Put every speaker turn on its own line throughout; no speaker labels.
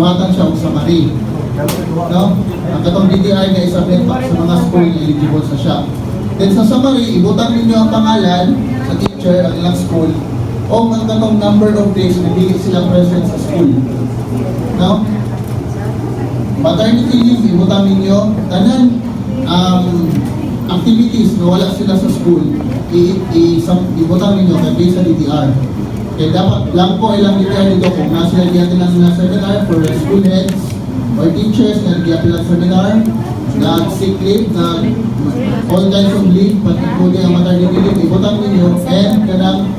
buhatan siya og summary. No? Ang katong DTI nga isabit sa mga school nga eligible sa siya. Then sa summary, ibutan ninyo ang pangalan sa teacher ang ilang school o ang katong number of days na hindi sila present sa school. No? Maternity leave, ibutan ninyo tanan activities na wala sila sa school, ibutan ninyo kay based sa DTR. Kaya dapat blanco ilang DTR dito kung nasa nagyatin lang na seminar for school heads or teachers na nagyatin lang seminar, na sick leave, na all kinds of leave, including ang maternity leave, ibutan ninyo, and kanang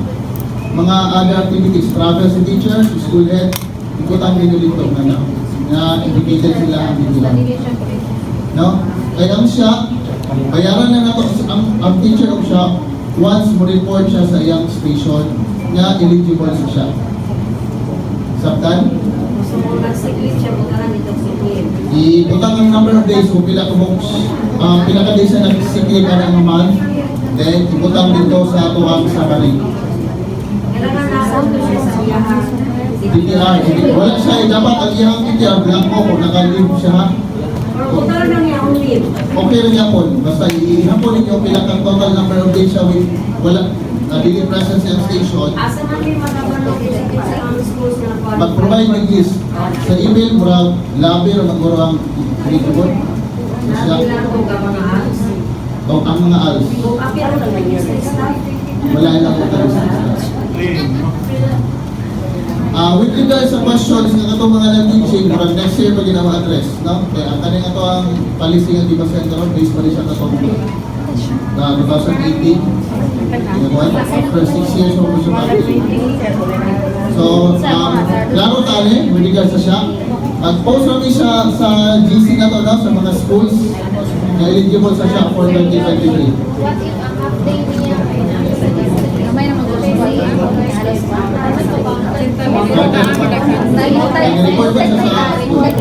mga other activities, travel sa teachers, school heads, ibutan ninyo dito na indicated sila ang DTR. No? Kaya ang siya, bayaran na nato ang teacher of siya once mo report siya sa iyang station na eligible sa siya. Sabtan?
So, nag-sick-leave siya, butahan itong sick-leave.
Ibutang ang number of days kung pila ka days na nag-sick leave ka ng month, then ibutang dito sa tuwang summary.
Kailangan nasa siya sa iyahang
DTR, wala siya, dapat ang iyang DTR blanco kung naka-leave siya.
or butahan lang niya ang leave.
Okay rin yapon, basta ihapon ninyo pila kang total number of days siya with wala dili presence sa station.
Asa man yung mag-location sa ang schools na nag-qualify?
Mag-provide ng list sa email murag labi o maguro ang eligible.
Nabilang ko ka mga ALS.
O ang mga ALS.
Kung appeal lang niya sa staff.
Wala lang ko tayo sa with regards sa questions ng itong mga nag-teaching, murag next year pa ginawa address, no? Kaya ang kaning ito ang policy ng Diba Center, based pa rin siya katong 2018. After 6 years of municipality. So, klaro tali, with regards sa siya. Post namin siya sa GC na to, no? Sa mga schools na eligible sa siya for 2023.
What if ang update niya may naman gusto ko
Nag-report ba siya sa school?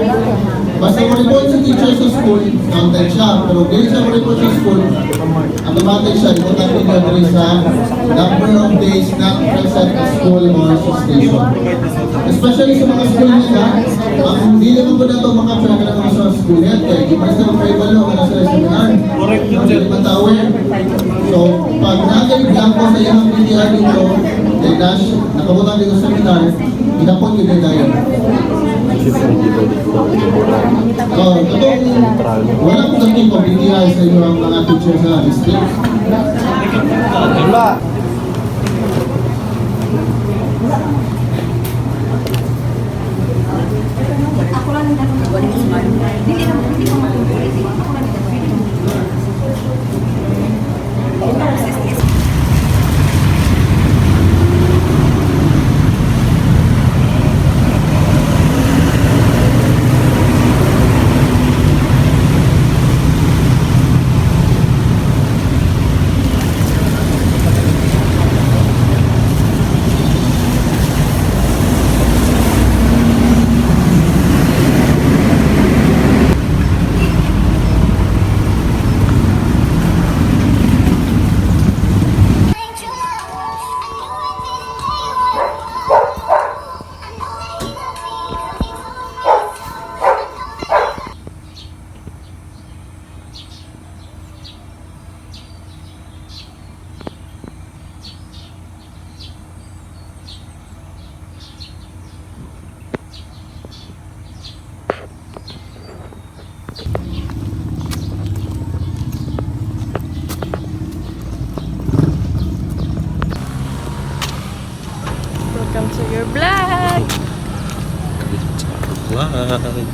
Basta mo-report sa teacher sa school, counted siya. Pero hindi siya mo-report sa school, automatic siya, ito natin nilagay sa number of days na present sa school or sa station. Especially sa mga school nila, ang hindi naman ko na ito makapsya ka na mga sa school health, kaya di pa sila mag-privalo ka na sila seminar. Hindi naman aware. So, pag nag-example sa iyang PTR dito, kay Dash, nakabutang dito sa seminar, inapon yun din tayo. Wala ko naging PTR sa inyo ang mga teacher sa district.
Ako lang ang nagagawa ng smart. Hindi ko matutulit. Ako lang ang
Welcome to your vlog!
Vlog.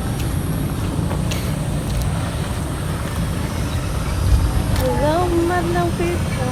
Hello, madlang people.